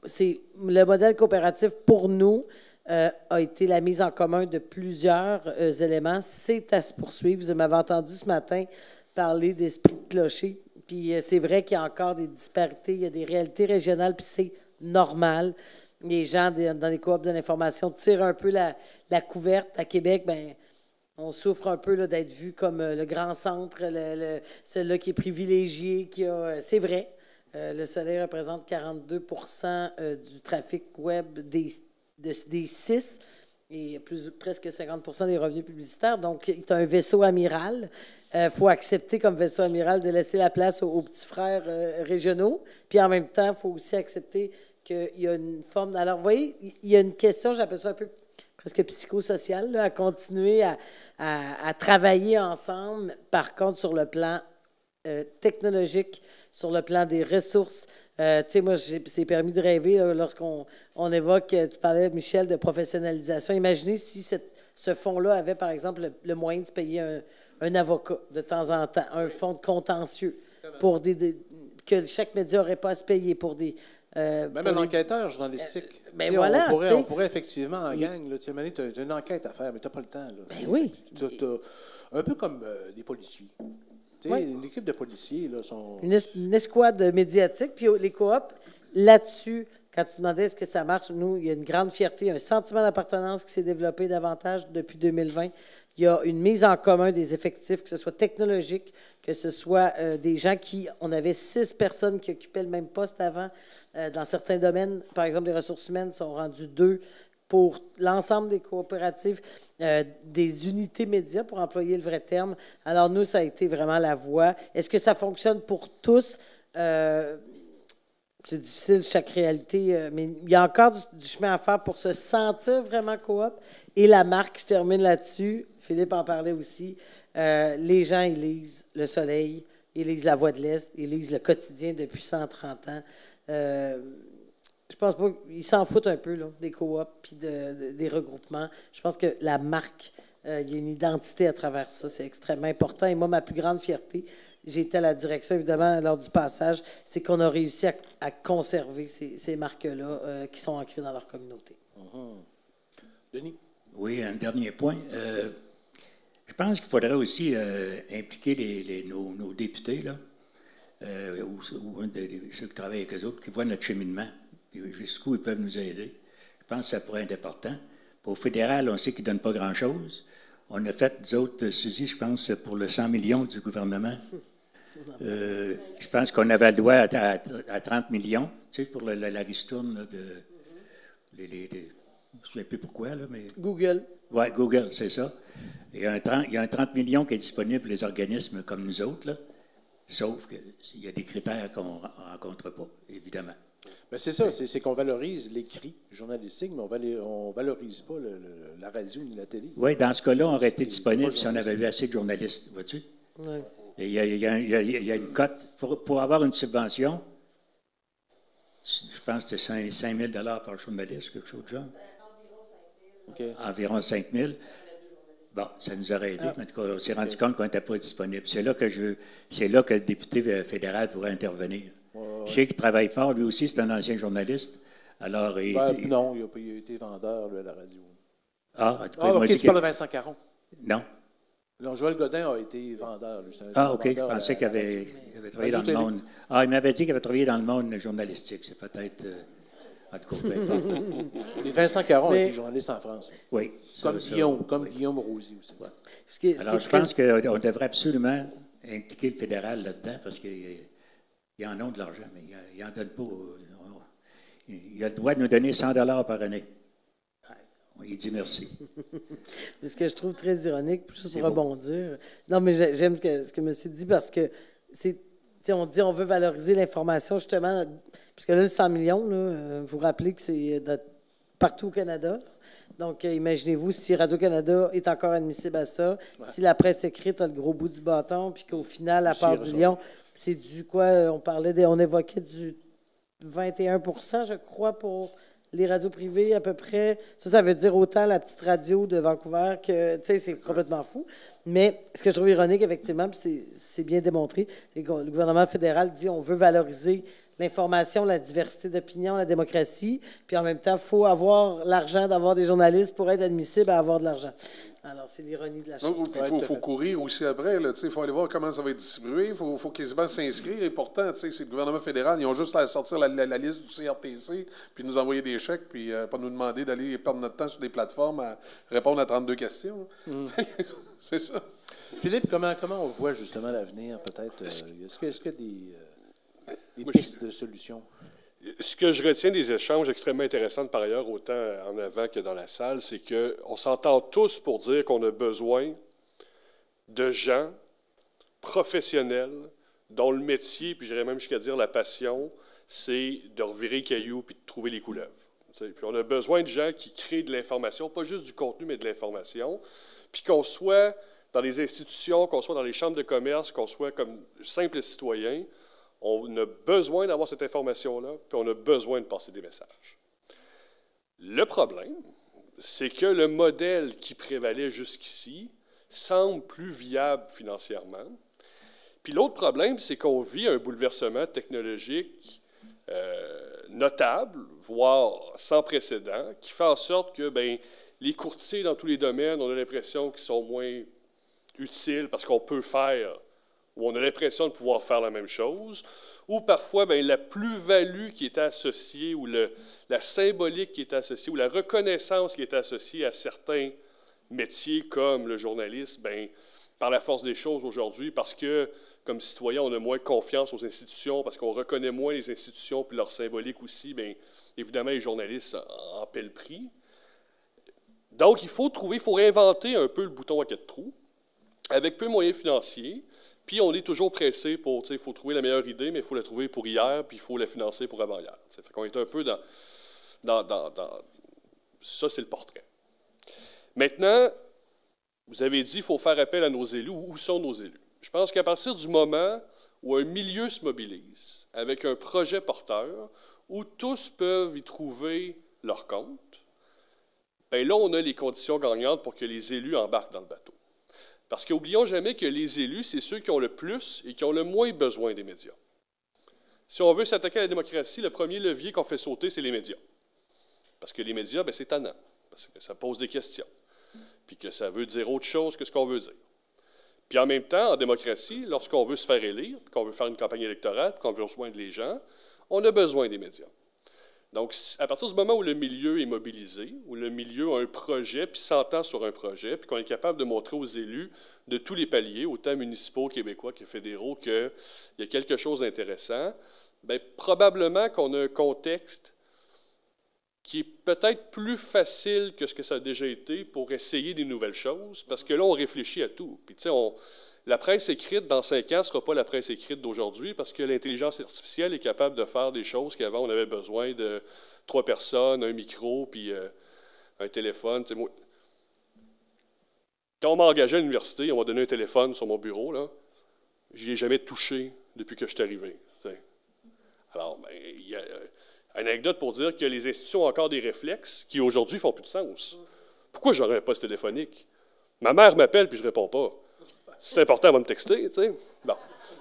sais, le modèle coopératif pour nous a été la mise en commun de plusieurs éléments. C'est à se poursuivre. Vous m'avez entendu ce matin parler d'esprit de clocher. Puis c'est vrai qu'il y a encore des disparités, il y a des réalités régionales, puis c'est normal. Les gens dans les coops de l'information tirent un peu la couverte. À Québec, bien, on souffre un peu d'être vu comme le grand centre, celui-là qui est privilégié. C'est vrai, le Soleil représente 42 du trafic web des 6 et presque 50 des revenus publicitaires. Donc, c'est un vaisseau amiral. Il faut accepter comme vaisseau amiral de laisser la place aux petits frères régionaux. Puis en même temps, il faut aussi accepter qu'il y a une forme... Alors, vous voyez, il y a une question, j'appelle ça un peu presque psychosociale, là, à continuer à travailler ensemble. Par contre, sur le plan technologique, sur le plan des ressources, tu sais, moi, c'est permis de rêver lorsqu'on évoque, tu parlais, Michel, de professionnalisation. Imaginez si ce fonds-là avait, par exemple, le moyen de se payer un avocat de temps en temps, un fonds de contentieux pour que chaque média n'aurait pas à se payer pour des... Même un enquêteur journalistique. Ben voilà, on pourrait effectivement, en gang, tu as une enquête à faire, mais tu n'as pas le temps. Là, ben oui. Un peu comme des policiers. Oui. Une équipe de policiers, là, sont... Une escouade médiatique. Puis les coops, là-dessus, quand tu demandais est-ce que ça marche, nous, il y a une grande fierté, un sentiment d'appartenance qui s'est développé davantage depuis 2020. Il y a une mise en commun des effectifs, que ce soit technologique, que ce soit des gens on avait 6 personnes qui occupaient le même poste avant. Dans certains domaines, par exemple, les ressources humaines sont rendues 2 pour l'ensemble des coopératives, des unités médias, pour employer le vrai terme. Alors, nous, ça a été vraiment la voie. Est-ce que ça fonctionne pour tous? c'est difficile, chaque réalité, mais il y a encore du chemin à faire pour se sentir vraiment coop. Et la marque, je termine là-dessus, Philippe en parlait aussi, les gens, ils lisent Le Soleil, ils lisent La Voix de l'Est, ils lisent Le Quotidien depuis 130 ans. Je pense pas qu'ils s'en foutent un peu là, des coops puis des regroupements. Je pense que la marque, il y a une identité à travers ça, c'est extrêmement important. Et moi, ma plus grande fierté, j'ai été à la direction, évidemment, lors du passage, c'est qu'on a réussi à conserver ces marques-là qui sont ancrées dans leur communauté. Denis? Oui, un dernier point. Je pense qu'il faudrait aussi impliquer nos députés, là, ou ceux qui travaillent avec eux autres, qui voient notre cheminement, puis jusqu'où ils peuvent nous aider. Je pense que ça pourrait être important. Au fédéral, on sait qu'ils ne donnent pas grand-chose. On a fait, nous autres, Suzy, je pense, pour le 100 millions du gouvernement. Je pense qu'on avait le droit à 30 millions, tu sais, pour la ristourne là, je ne me souviens plus pourquoi, là, mais... Google. Oui, Google, c'est ça. Il y a un 30 millions qui est disponible pour les organismes comme nous autres, là, sauf qu'il y a des critères qu'on ne rencontre pas, évidemment. Mais c'est ça, c'est qu'on valorise l'écrit journalistique, mais on ne valorise pas la radio ni la télé. Oui, dans ce cas-là, on aurait été disponible si on avait eu assez de journalistes, vois-tu? Oui. Il y a une cote. Pour avoir une subvention, je pense que c'est 5 000 par journaliste, quelque chose de genre. Okay. Environ 5 000. Bon, ça nous aurait aidé, mais en tout cas, on s'est rendu compte qu'on n'était pas disponible. C'est là que le député fédéral pourrait intervenir. Je sais qu'il travaille fort, lui aussi, c'est un ancien journaliste. Alors, non, il a été vendeur là, à la radio. En tout cas, OK, tu parles de Vincent Caron. Non. Non, Joël Godin a été vendeur. Lui, OK, je pensais qu'il avait travaillé dans le monde. Il m'avait dit qu'il avait travaillé dans le monde journalistique. C'est peut-être... en tout cas, Et Vincent Caron a été journaliste en France. Oui. Comme Guillaume Rosier aussi. Ouais. Alors, je pense qu'on devrait absolument impliquer le fédéral là-dedans parce qu'ils en ont de l'argent, mais ils n'en donnent pas. Il a le droit de nous donner 100 $ par année. Il dit merci. Ce que je trouve très ironique, juste pour rebondir. Non, mais j'aime ce que M. dit parce que on dit on veut valoriser l'information, justement, puisque là, le 100 millions, là, vous rappelez que c'est partout au Canada. Donc, imaginez-vous si Radio-Canada est encore admissible à ça, si la presse écrite a le gros bout du bâton, puis qu'au final, à part du Lion, c'est du quoi? On évoquait du 21 %, je crois, pour les radios privées à peu près. Ça veut dire autant la petite radio de Vancouver que, tu sais, c'est complètement fou. Mais ce que je trouve ironique, effectivement, puis c'est bien démontré, c'est que le gouvernement fédéral dit on veut valoriser l'information, la diversité d'opinion, la démocratie, puis en même temps, il faut avoir l'argent d'avoir des journalistes pour être admissible à avoir de l'argent. Alors, c'est l'ironie de la chose. Donc, il faut courir aussi après. Il faut aller voir comment ça va être distribué. Il faut quasiment s'inscrire. Et pourtant, c'est le gouvernement fédéral. Ils ont juste à sortir la liste du CRTC, puis nous envoyer des chèques, puis pas nous demander d'aller perdre notre temps sur des plateformes à répondre à 32 questions. C'est ça. Philippe, comment on voit justement l'avenir, peut-être? Est-ce qu'il y a des pistes de solutions? Ce que je retiens des échanges extrêmement intéressants, par ailleurs, autant en avant que dans la salle, c'est qu'on s'entend tous pour dire qu'on a besoin de gens professionnels dont le métier, puis j'irais même jusqu'à dire la passion, c'est de revirer cailloux puis de trouver les couleuvres. Puis on a besoin de gens qui créent de l'information, pas juste du contenu, mais de l'information, puis qu'on soit dans les institutions, qu'on soit dans les chambres de commerce, qu'on soit comme simples citoyens, on a besoin d'avoir cette information-là, puis on a besoin de passer des messages. Le problème, c'est que le modèle qui prévalait jusqu'ici semble plus viable financièrement. Puis l'autre problème, c'est qu'on vit un bouleversement technologique notable, voire sans précédent, qui fait en sorte que les courtiers dans tous les domaines, on a l'impression qu'ils sont moins utiles parce qu'on peut faire, ou on a l'impression de pouvoir faire la même chose, ou parfois la plus-value qui est associée, ou la symbolique qui est associée, ou la reconnaissance qui est associée à certains métiers comme le journalisme, par la force des choses aujourd'hui, parce que, comme citoyen, on a moins confiance aux institutions, parce qu'on reconnaît moins les institutions, puis leur symbolique aussi, évidemment, les journalistes en paient le prix. Donc, il faut réinventer un peu le bouton à 4 trous, avec peu de moyens financiers, Puis on est toujours pressé pour, il faut trouver la meilleure idée, mais il faut la trouver pour hier, puis il faut la financer pour avant-hier. Fait qu'on est un peu dans ça, c'est le portrait. Maintenant, vous avez dit qu'il faut faire appel à nos élus. Où sont nos élus? Je pense qu'à partir du moment où un milieu se mobilise avec un projet porteur, où tous peuvent y trouver leur compte, bien là, on a les conditions gagnantes pour que les élus embarquent dans le bateau. Parce qu'oublions jamais que les élus, c'est ceux qui ont le plus et qui ont le moins besoin des médias. Si on veut s'attaquer à la démocratie, le premier levier qu'on fait sauter, c'est les médias. Parce que les médias, bien, c'est tannant, parce que ça pose des questions, puis que ça veut dire autre chose que ce qu'on veut dire. Puis en même temps, en démocratie, lorsqu'on veut se faire élire, puis qu'on veut faire une campagne électorale, puis qu'on veut rejoindre les gens, on a besoin des médias. Donc, à partir du moment où le milieu est mobilisé, où le milieu a un projet, puis s'entend sur un projet, puis qu'on est capable de montrer aux élus de tous les paliers, autant municipaux, québécois que fédéraux, qu'il y a quelque chose d'intéressant, bien, probablement qu'on a un contexte qui est peut-être plus facile que ce que ça a déjà été pour essayer des nouvelles choses, parce que là, on réfléchit à tout. Puis, tu sais, la presse écrite, dans 5 ans, ne sera pas la presse écrite d'aujourd'hui, parce que l'intelligence artificielle est capable de faire des choses qu'avant, on avait besoin de 3 personnes, un micro, puis un téléphone. Tu sais, moi, quand on m'a engagé à l'université, on m'a donné un téléphone sur mon bureau, là, je n'y ai jamais touché depuis que je suis arrivé. Tu sais. Alors, bien, il y a une anecdote pour dire que les institutions ont encore des réflexes qui, aujourd'hui, ne font plus de sens. Pourquoi je n'aurais un poste téléphonique? Ma mère m'appelle puis je ne réponds pas. Si c'est important, elle va me texter, tu sais. Bon.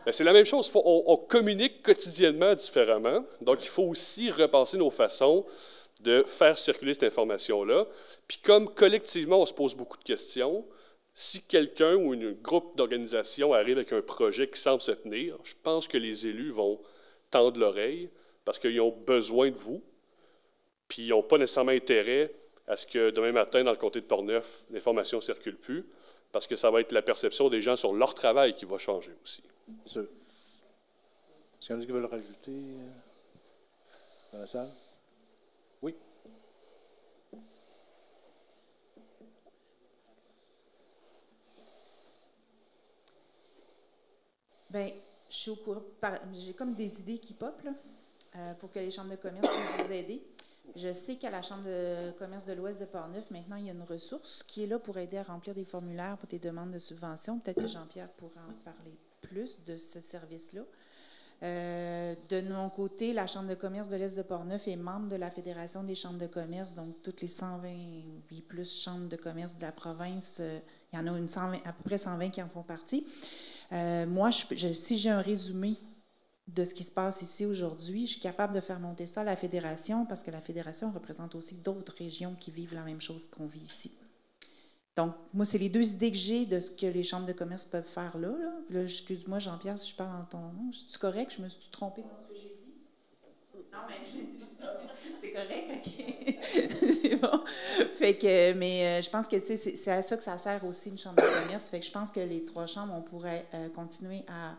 Mais c'est la même chose. On communique quotidiennement différemment. Donc, il faut aussi repenser nos façons de faire circuler cette information-là. Puis comme collectivement, on se pose beaucoup de questions, si quelqu'un ou un groupe d'organisations arrive avec un projet qui semble se tenir, je pense que les élus vont tendre l'oreille, parce qu'ils ont besoin de vous, puis ils n'ont pas nécessairement intérêt à ce que demain matin, dans le comté de Portneuf, l'information ne circule plus, parce que ça va être la perception des gens sur leur travail qui va changer aussi. Est-ce qu'il y en a qui veulent rajouter dans la salle? Oui. Bien, je suis au courant. J'ai comme des idées qui popent, là. Pour que les chambres de commerce puissent vous aider. Je sais qu'à la Chambre de commerce de l'Ouest de Portneuf, maintenant, il y a une ressource qui est là pour aider à remplir des formulaires pour des demandes de subventions. Peut-être que Jean-Pierre pourra en parler plus de ce service-là. De mon côté, la Chambre de commerce de l'Est de Portneuf est membre de la Fédération des chambres de commerce, donc toutes les 120 et plus chambres de commerce de la province, il y en a à peu près 120 qui en font partie. Moi, si j'ai un résumé de ce qui se passe ici aujourd'hui, je suis capable de faire monter ça à la Fédération, parce que la Fédération représente aussi d'autres régions qui vivent la même chose qu'on vit ici. Donc, moi, c'est les 2 idées que j'ai de ce que les chambres de commerce peuvent faire là. Là, excuse-moi, Jean-Pierre, si je parle en ton nom. C'est correct? Je me suis trompée dans ce que j'ai dit? Non, mais c'est correct, OK. C'est bon. Fait que, mais je pense que c'est à ça que ça sert aussi, une chambre de commerce. Fait que je pense que les 3 chambres, on pourrait continuer à...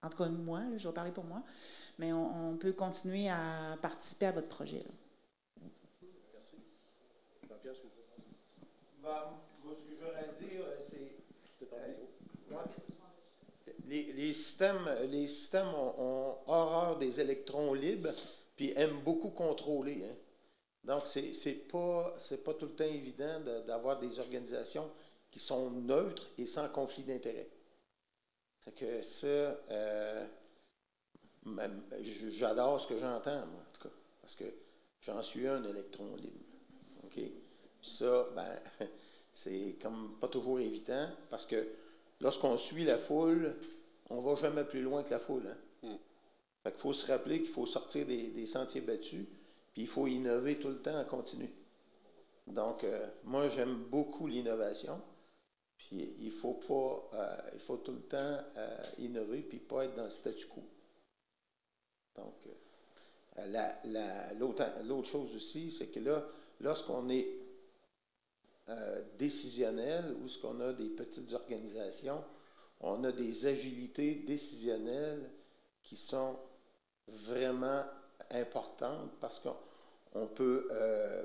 En tout cas, moi, là, je vais parler pour moi, mais on peut continuer à participer à votre projet. Là. Merci. Jean-Pierre, est-ce que moi, ce que j'aurais à dire, c'est... Les systèmes ont horreur des électrons libres, puis aiment beaucoup contrôler. Hein. Donc, c'est pas tout le temps évident d'avoir des organisations qui sont neutres et sans conflit d'intérêts. Fait que ça, j'adore ce que j'entends, moi, en tout cas, parce que j'en suis un électron libre. OK? Puis ça, ben, c'est comme pas toujours évident, parce que lorsqu'on suit la foule, on va jamais plus loin que la foule. Hein? Fait qu'il faut se rappeler qu'il faut sortir des sentiers battus, puis il faut innover tout le temps en continu. Donc, moi, j'aime beaucoup l'innovation. Puis il faut tout le temps innover puis pas être dans le statu quo. Donc, l'autre chose aussi, c'est que là, lorsqu'on est décisionnel ou qu'on a des petites organisations, on a des agilités décisionnelles qui sont vraiment importantes parce qu'on peut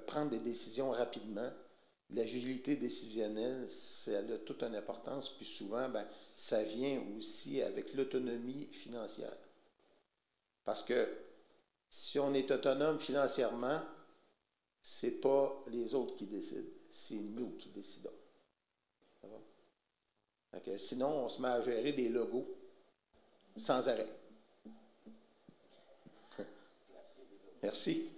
prendre des décisions rapidement. L'agilité décisionnelle, elle a toute une importance, puis souvent, ben, ça vient aussi avec l'autonomie financière. Parce que si on est autonome financièrement, ce n'est pas les autres qui décident, c'est nous qui décidons. Ça va? Donc, sinon, on se met à gérer des logos sans arrêt. Merci.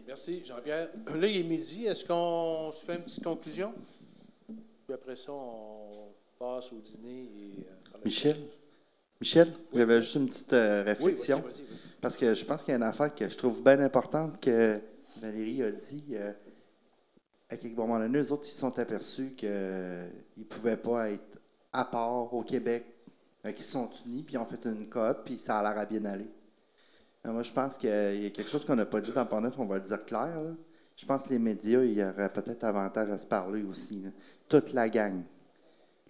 Merci, Jean-Pierre. Là, il est midi. Est-ce qu'on se fait une petite conclusion? Puis après ça, on passe au dîner. Michel, j'avais juste une petite réflexion. Oui, vas-y. Parce que je pense qu'il y a une affaire que je trouve bien importante que Valérie a dit. À quelque moment donné, eux autres, ils se sont aperçus qu'ils ne pouvaient pas être à part au Québec. Ils se sont unis, puis ils ont fait une coop, puis ça a l'air à bien aller. Moi, je pense qu'il y a quelque chose qu'on n'a pas dit dans Portneuf, on va le dire clair. Là. Je pense que les médias, il y aurait peut-être avantage à se parler aussi. Là. Toute la gang.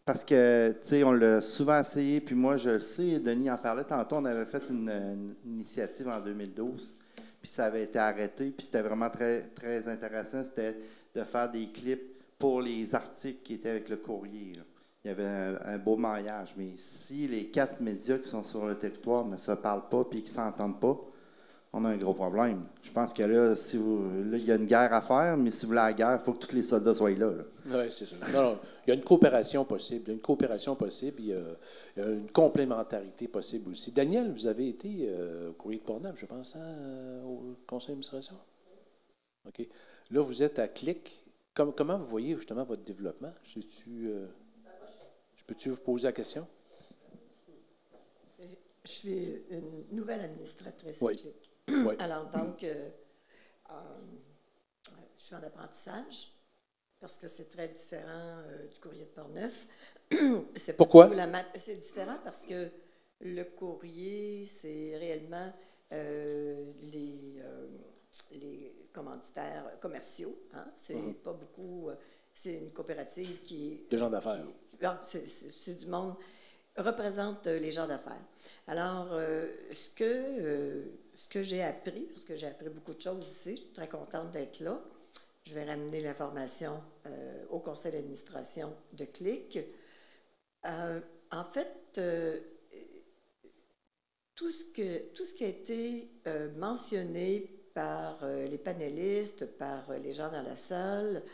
Parce que, tu sais, on l'a souvent essayé, puis moi, je le sais, Denis en parlait tantôt, on avait fait une initiative en 2012, puis ça avait été arrêté, puis c'était vraiment très, très intéressant, c'était de faire des clips pour les articles qui étaient avec le courrier. Là. Il y avait un beau maillage, mais si les 4 médias qui sont sur le territoire ne se parlent pas puis qui ne s'entendent pas, on a un gros problème. Je pense que là, il y a une guerre à faire, mais si vous voulez la guerre, il faut que tous les soldats soient là. Oui, c'est ça. Non, il y a une coopération possible. Il y a une complémentarité possible aussi. Daniel, vous avez été au Courrier de Portneuf, je pense, au conseil d'administration? OK. Là, vous êtes à Clic. Comment vous voyez justement votre développement? Peux-tu vous poser la question? Je suis une nouvelle administratrice. Oui. Oui. Alors, donc, je suis en apprentissage parce que c'est très différent du Courrier de Portneuf. Pourquoi? C'est différent parce que le courrier, c'est réellement les commanditaires commerciaux. Hein? C'est pas beaucoup. C'est une coopérative qui est. De gens d'affaires. C'est du monde. Représente les gens d'affaires. Alors, ce que j'ai appris, parce que j'ai appris beaucoup de choses ici, je suis très contente d'être là. Je vais ramener l'information au conseil d'administration de Clic. En fait, tout ce qui a été mentionné par les panélistes, par les gens dans la salle,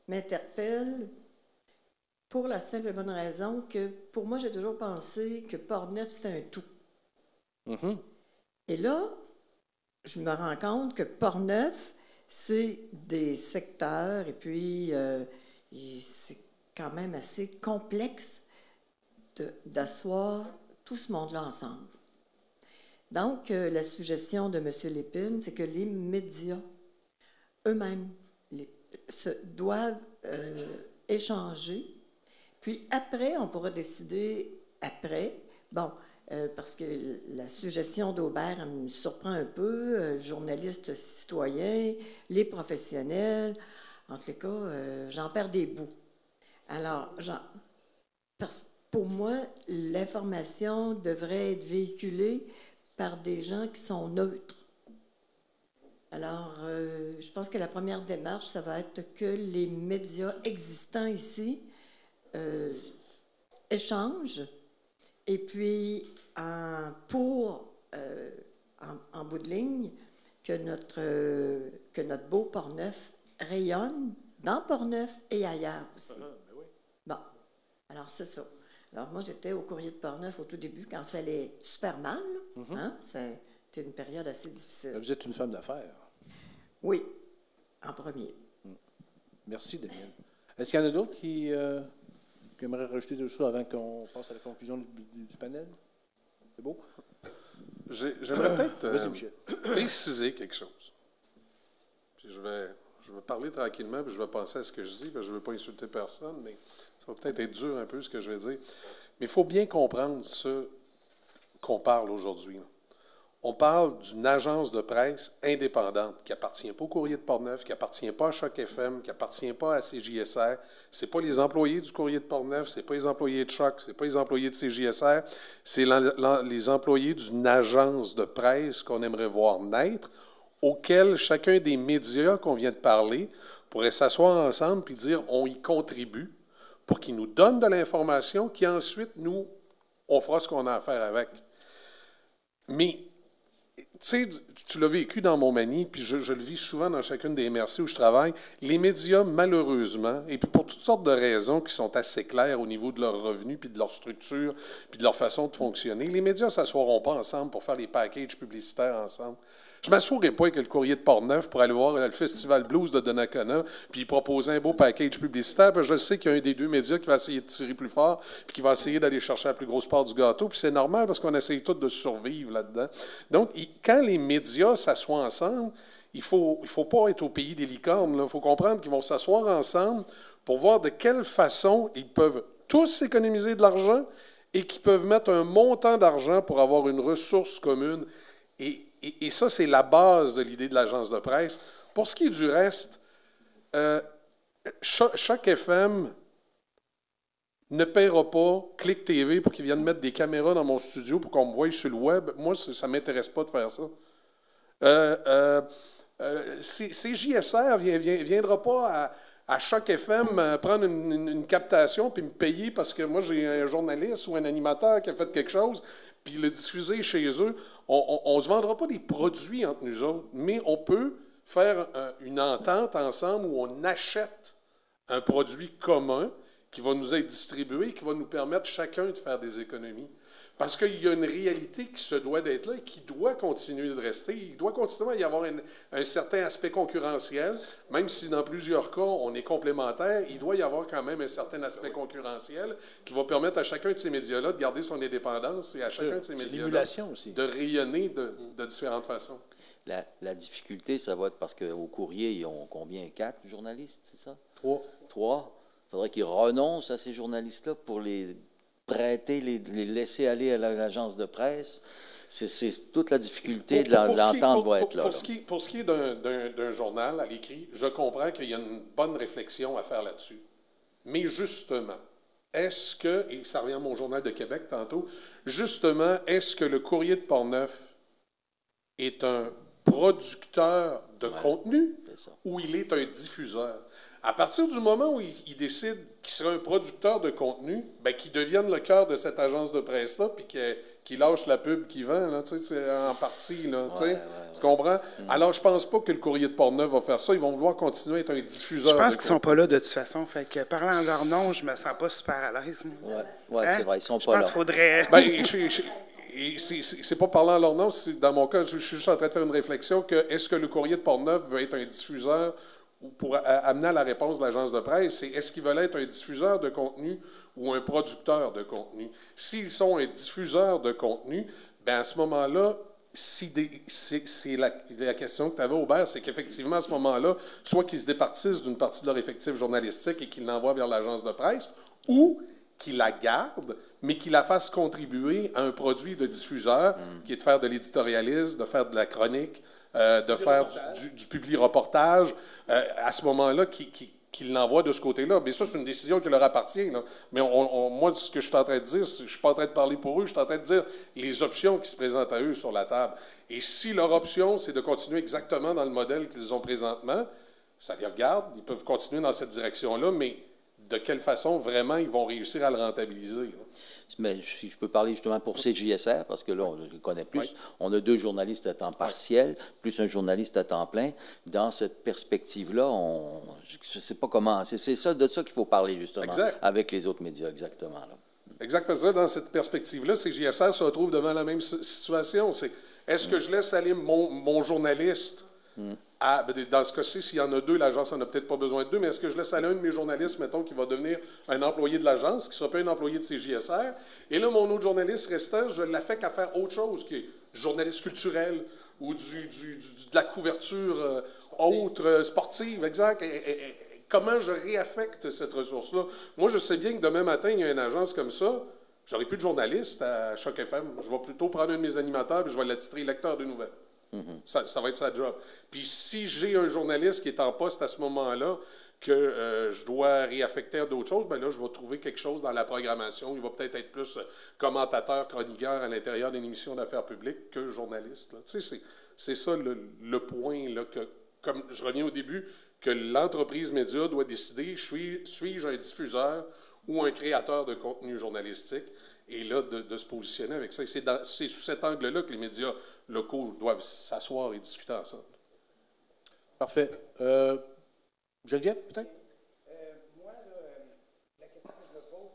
m'interpelle. Pour la simple et bonne raison que, pour moi, j'ai toujours pensé que Portneuf, c'était un tout. Mm-hmm. Et là, je me rends compte que Portneuf, c'est des secteurs, et puis c'est quand même assez complexe d'asseoir tout ce monde-là ensemble. Donc, la suggestion de M. Lépine, c'est que les médias eux-mêmes doivent échanger. Puis après, on pourra décider après. Bon, parce que la suggestion d'Aubert me surprend un peu, journalistes citoyens, les professionnels. En tout cas, j'en perds des bouts. Alors, pour moi, l'information devrait être véhiculée par des gens qui sont neutres. Alors, je pense que la première démarche, ça va être que les médias existants ici échange et puis en bout de ligne que notre beau Portneuf rayonne dans Portneuf et ailleurs aussi. Oui. Bon, alors c'est ça. Alors moi j'étais au Courrier de Portneuf au tout début quand ça allait super mal. Hein? C'était une période assez difficile. Vous êtes une femme d'affaires. Oui, en premier. Merci, Daniel. Est-ce qu'il y en a d'autres qui aimeraient rajouter des choses avant qu'on passe à la conclusion du panel? C'est beau? J'aimerais peut-être préciser quelque chose. Puis je vais parler tranquillement, puis je vais penser à ce que je dis, parce que je ne veux pas insulter personne, mais ça va peut-être être dur un peu ce que je vais dire. Mais il faut bien comprendre ce qu'on parle aujourd'hui. On parle d'une agence de presse indépendante qui n'appartient pas au Courrier de Portneuf, qui n'appartient pas à Choc FM, qui n'appartient pas à CJSR. Ce n'est pas les employés du Courrier de Portneuf, ce n'est pas les employés de Choc, ce n'est pas les employés de CJSR, c'est les employés d'une agence de presse qu'on aimerait voir naître, auquel chacun des médias qu'on vient de parler pourrait s'asseoir ensemble et dire on y contribue pour qu'ils nous donnent de l'information, qui ensuite, nous, on fera ce qu'on a à faire avec. Mais, tu sais, tu l'as vécu dans Montmagny, puis je le vis souvent dans chacune des MRC où je travaille, les médias, malheureusement, et puis pour toutes sortes de raisons qui sont assez claires au niveau de leurs revenus, puis de leur structure, puis de leur façon de fonctionner, les médias ne s'assoiront pas ensemble pour faire les packages publicitaires ensemble. Je ne m'assurerai pas avec le courrier de Portneuf pour aller voir le Festival Blues de Donnacona puis proposer un beau package publicitaire. Parce que je sais qu'il y a un des deux médias qui va essayer de tirer plus fort puis qui va essayer d'aller chercher la plus grosse part du gâteau. Puis c'est normal parce qu'on essaye tous de survivre là-dedans. Donc, quand les médias s'assoient ensemble, il faut pas être au pays des licornes. Il faut comprendre qu'ils vont s'asseoir ensemble pour voir de quelle façon ils peuvent tous économiser de l'argent et qu'ils peuvent mettre un montant d'argent pour avoir une ressource commune. Et ça, c'est la base de l'idée de l'agence de presse. Pour ce qui est du reste, Choc FM ne paiera pas Click TV pour qu'ils viennent mettre des caméras dans mon studio pour qu'on me voie sur le web. Moi, ça ne m'intéresse pas de faire ça. CJSR ne viendra pas à Choc FM prendre une captation puis me payer parce que moi, j'ai un journaliste ou un animateur qui a fait quelque chose puis le diffuser chez eux. On ne se vendra pas des produits entre nous autres, mais on peut faire une entente ensemble où on achète un produit commun qui va nous être distribué, qui va nous permettre chacun de faire des économies. Parce qu'il y a une réalité qui se doit d'être là et qui doit continuer de rester. Il doit continuer à y avoir un certain aspect concurrentiel, même si dans plusieurs cas, on est complémentaires, il doit y avoir quand même un certain aspect concurrentiel qui va permettre à chacun de ces médias-là de garder son indépendance et à chacun de ces médias-là de rayonner de différentes façons. La difficulté, ça va être parce qu'au courrier, ils ont combien? 4 journalistes, c'est ça? 3. Il faudrait qu'ils renoncent à ces journalistes-là pour les prêter, les laisser aller à l'agence de presse. C'est toute la difficulté de l'entente va être là. Pour ce qui est d'un journal à l'écrit, je comprends qu'il y a une bonne réflexion à faire là-dessus. Mais justement, est-ce que, et ça revient à mon journal de Québec tantôt, justement, est-ce que le Courrier de Portneuf est un producteur de contenu ou il est un diffuseur? À partir du moment où il décide qu'il sera un producteur de contenu, bien, qu'il devienne le cœur de cette agence de presse-là, puis qu'il lâche la pub qu'il vend, là, en partie. Là, tu comprends? Alors, je pense pas que le Courrier de Portneuf va faire ça. Ils vont vouloir continuer à être un diffuseur. Je pense qu'ils ne sont pas là de toute façon. Fait que, parlant en leur nom, je me sens pas super à l'aise. Oui, c'est vrai, ils sont pas là. Je pense qu'il faudrait... c'est pas parlant en leur nom. Dans mon cas, je suis juste en train de faire une réflexion que est-ce que le Courrier de Portneuf veut être un diffuseur pour amener à la réponse de l'agence de presse, c'est est-ce qu'ils veulent être un diffuseur de contenu ou un producteur de contenu? S'ils sont un diffuseur de contenu, bien à ce moment-là, c'est la question que tu avais, Aubert, c'est qu'effectivement, à ce moment-là, soit qu'ils se départissent d'une partie de leur effectif journalistique et qu'ils l'envoient vers l'agence de presse, ou qu'ils la gardent, mais qu'ils la fassent contribuer à un produit de diffuseur, qui est de faire de l'éditorialisme, de faire de la chronique, de faire du publi-reportage, à ce moment-là, qu'il l'envoie de ce côté-là. Mais ça, c'est une décision qui leur appartient. Là. Mais moi, ce que je suis en train de dire, je ne suis pas en train de parler pour eux, je suis en train de dire les options qui se présentent à eux sur la table. Et si leur option, c'est de continuer exactement dans le modèle qu'ils ont présentement, ça les regarde, ils peuvent continuer dans cette direction-là, mais de quelle façon, vraiment, ils vont réussir à le rentabiliser? Là. Mais si je peux parler justement pour CJSR, parce que là, on le connaît plus. Oui. On a 2 journalistes à temps partiel, plus un journaliste à temps plein. Dans cette perspective-là, je ne sais pas comment... C'est ça, de ça qu'il faut parler, justement, avec les autres médias, exactement. Là. Exact, parce que dans cette perspective-là, CJSR se retrouve devant la même situation. Est-ce que je laisse aller mon journaliste... dans ce cas-ci, s'il y en a 2, l'agence n'en a peut-être pas besoin de 2, mais est-ce que je laisse aller un de mes journalistes, mettons, qui va devenir un employé de l'agence, qui ne sera pas un employé de CJSR, et là, mon autre journaliste restant, je l'affecte à faire autre chose, qui est journaliste culturel ou de la couverture autre, sportive, exact. Comment je réaffecte cette ressource-là? Moi, je sais bien que demain matin, il y a une agence comme ça, j'aurai plus de journaliste à Choc FM. Je vais plutôt prendre un de mes animateurs et je vais l'attitrer lecteur de nouvelles. Ça va être sa job. Puis si j'ai un journaliste qui est en poste à ce moment-là, que je dois réaffecter à d'autres choses, bien là, je vais trouver quelque chose dans la programmation. Il va peut-être être plus commentateur, chroniqueur à l'intérieur d'une émission d'affaires publiques que journaliste. Tu sais, c'est ça le point, là, que, comme je reviens au début, que l'entreprise média doit décider, suis-je un diffuseur ou un créateur de contenu journalistique. Et là, de se positionner avec ça. C'est sous cet angle-là que les médias locaux doivent s'asseoir et discuter ensemble. Parfait. Geneviève, peut-être? Moi, la question que je me pose,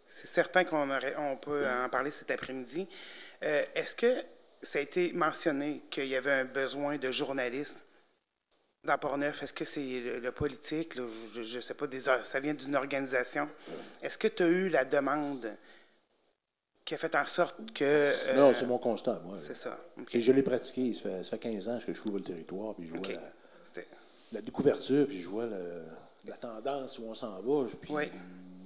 c'est certain qu'on peut en parler cet après-midi. Est-ce que ça a été mentionné qu'il y avait un besoin de journalisme dans Portneuf? Est-ce que c'est le politique? Là, je ne sais pas, ça vient d'une organisation. Est-ce que tu as eu la demande qui a fait en sorte que... non, c'est mon constat, moi. C'est ça. Okay. Je l'ai pratiqué. Ça fait 15 ans que je couvre le territoire, puis je vois la découverture, puis je vois la tendance où on s'en va. Puis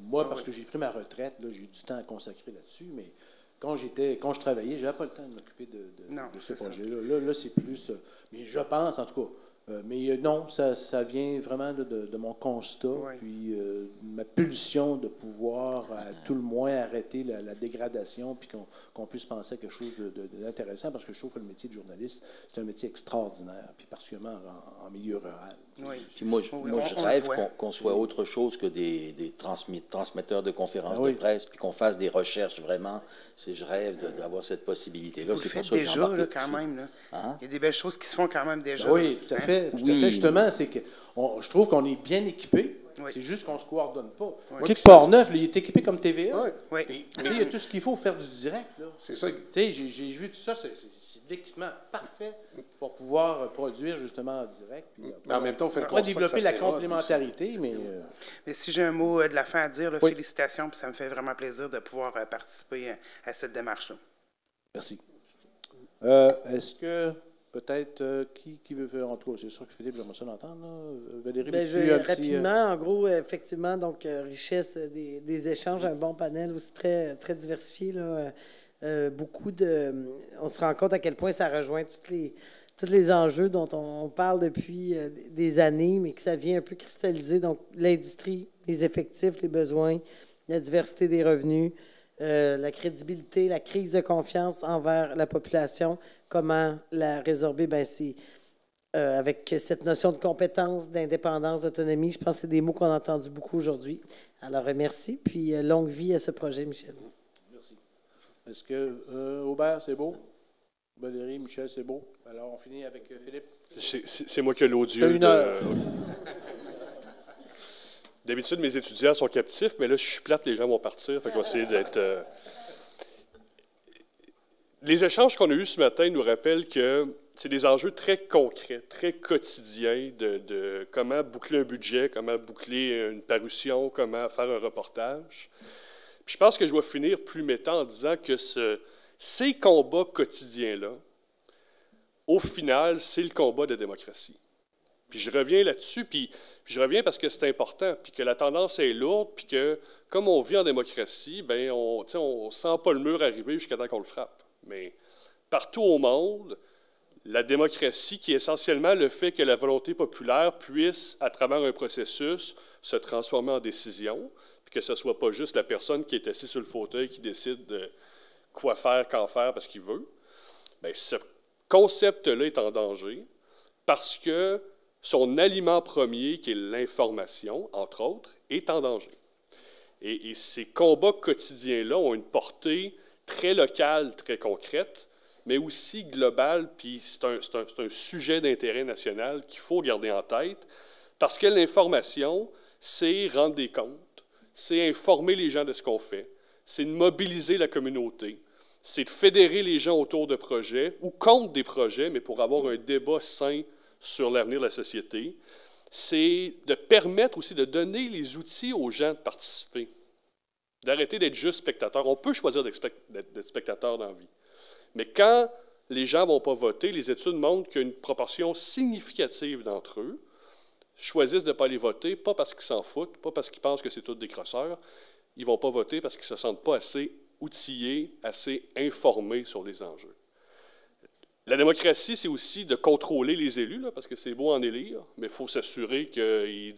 moi, parce que j'ai pris ma retraite, j'ai eu du temps à consacrer là-dessus, mais quand je travaillais, je n'avais pas le temps de m'occuper de ce projet-là. Là, c'est plus... mais je pense, en tout cas... mais non, ça vient vraiment de mon constat, puis ma pulsion de pouvoir, à tout le moins, arrêter la dégradation, puis qu'on puisse penser à quelque chose d'intéressant, parce que je trouve que le métier de journaliste, c'est un métier extraordinaire, puis particulièrement en milieu rural. Oui. Puis moi, je rêve qu'on soit autre chose que des transmetteurs de conférences de presse, puis qu'on fasse des recherches, vraiment. Je rêve d'avoir cette possibilité-là. Vous le faites déjà, là, quand même. Là. Hein? Il y a des belles choses qui se font quand même déjà. Oui, tout à fait. Tout à fait. Justement, c'est que je trouve qu'on est bien équipé. C'est juste qu'on ne se coordonne pas. Portneuf, il est équipé comme TVA. Mais il y a tout ce qu'il faut pour faire du direct. C'est ça. J'ai vu tout ça. C'est l'équipement parfait pour pouvoir produire justement en direct. Puis, mais en même temps, on fait le constat développer la complémentarité. Mais si j'ai un mot de la fin à dire, félicitations. Puis ça me fait vraiment plaisir de pouvoir participer à cette démarche-là. Merci. Est-ce que... Peut-être, qui veut faire en tout cas? C'est sûr que Philippe, j'aimerais ça l'entendre. Valérie, rapidement, en gros, effectivement, donc, richesse des échanges, un bon panel aussi très, très diversifié. Là, on se rend compte à quel point ça rejoint tous les enjeux dont on parle depuis des années, mais que ça vient un peu cristalliser. Donc, l'industrie, les effectifs, les besoins, la diversité des revenus, la crédibilité, la crise de confiance envers la population. Comment la résorber? C'est avec cette notion de compétence, d'indépendance, d'autonomie. Je pense que c'est des mots qu'on a entendus beaucoup aujourd'hui. Alors, merci, puis longue vie à ce projet, Michel. Merci. Est-ce que Aubert, c'est beau? Valérie, Michel, c'est beau? Alors, on finit avec Philippe. C'est moi qui ai l'odieux. D'habitude, mes étudiants sont captifs, mais là, je suis plate, les gens vont partir. Fait que je vais essayer d'être... Les échanges qu'on a eus ce matin nous rappellent que c'est des enjeux très concrets, très quotidiens de comment boucler un budget, comment boucler une parution, comment faire un reportage. Puis je pense que je vais finir plus mettant en disant que ces combats quotidiens-là, au final, c'est le combat de la démocratie. Puis je reviens là-dessus, puis je reviens parce que c'est important, puis que la tendance est lourde, puis que, comme on vit en démocratie, bien, on ne sent pas le mur arriver jusqu'à temps qu'on le frappe. Mais partout au monde, la démocratie, qui est essentiellement le fait que la volonté populaire puisse, à travers un processus, se transformer en décision, puis que ce ne soit pas juste la personne qui est assise sur le fauteuil qui décide de quoi faire, quand faire, parce qu'il veut, bien, ce concept-là est en danger parce que son aliment premier, qui est l'information, entre autres, est en danger. Et ces combats quotidiens-là ont une portée très locale, très concrète, mais aussi globale, puis c'est un sujet d'intérêt national qu'il faut garder en tête, parce que l'information, c'est rendre des comptes, c'est informer les gens de ce qu'on fait, c'est de mobiliser la communauté, c'est de fédérer les gens autour de projets ou contre des projets, mais pour avoir un débat sain sur l'avenir de la société. C'est de permettre aussi de donner les outils aux gens de participer, d'arrêter d'être juste spectateurs. On peut choisir d'être spectateur dans la vie. Mais quand les gens ne vont pas voter, les études montrent qu'une proportion significative d'entre eux choisissent de ne pas aller voter, pas parce qu'ils s'en foutent, pas parce qu'ils pensent que c'est tous des crosseurs. Ils ne vont pas voter parce qu'ils ne se sentent pas assez outillés, assez informés sur les enjeux. La démocratie, c'est aussi de contrôler les élus, là, parce que c'est beau en élire, mais il faut s'assurer qu'ils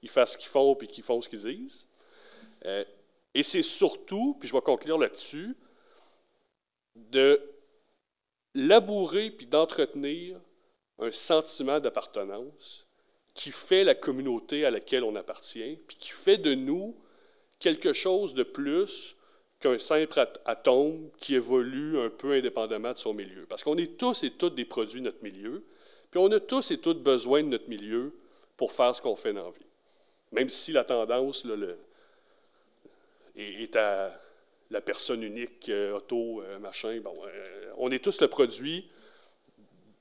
fassent ce qu'ils font et qu'ils font ce qu'ils disent. Et c'est surtout, puis je vais conclure là-dessus, de labourer puis d'entretenir un sentiment d'appartenance qui fait la communauté à laquelle on appartient, puis qui fait de nous quelque chose de plus qu'un simple atome qui évolue un peu indépendamment de son milieu. Parce qu'on est tous et toutes des produits de notre milieu, puis on a tous et toutes besoin de notre milieu pour faire ce qu'on fait dans la vie. Même si la tendance là, est à la personne unique, auto, machin, bon, on est tous le produit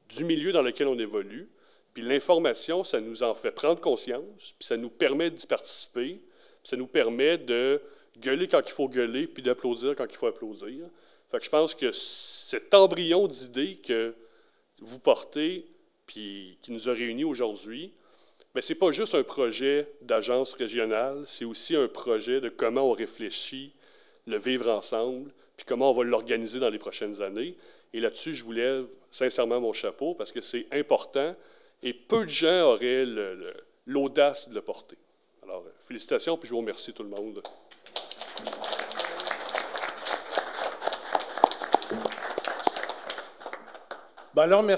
du milieu dans lequel on évolue. Puis l'information, ça nous en fait prendre conscience, puis ça nous permet d'y participer, puis ça nous permet de gueuler quand il faut gueuler, puis d'applaudir quand il faut applaudir. Fait que je pense que cet embryon d'idées que vous portez, puis qui nous a réunis aujourd'hui, bien, ce n'est pas juste un projet d'agence régionale, c'est aussi un projet de comment on réfléchit le vivre ensemble, puis comment on va l'organiser dans les prochaines années. Et là-dessus, je vous lève sincèrement mon chapeau, parce que c'est important, et peu de gens auraient l'audace de le porter. Alors, félicitations, puis je vous remercie tout le monde. Ben alors, merci.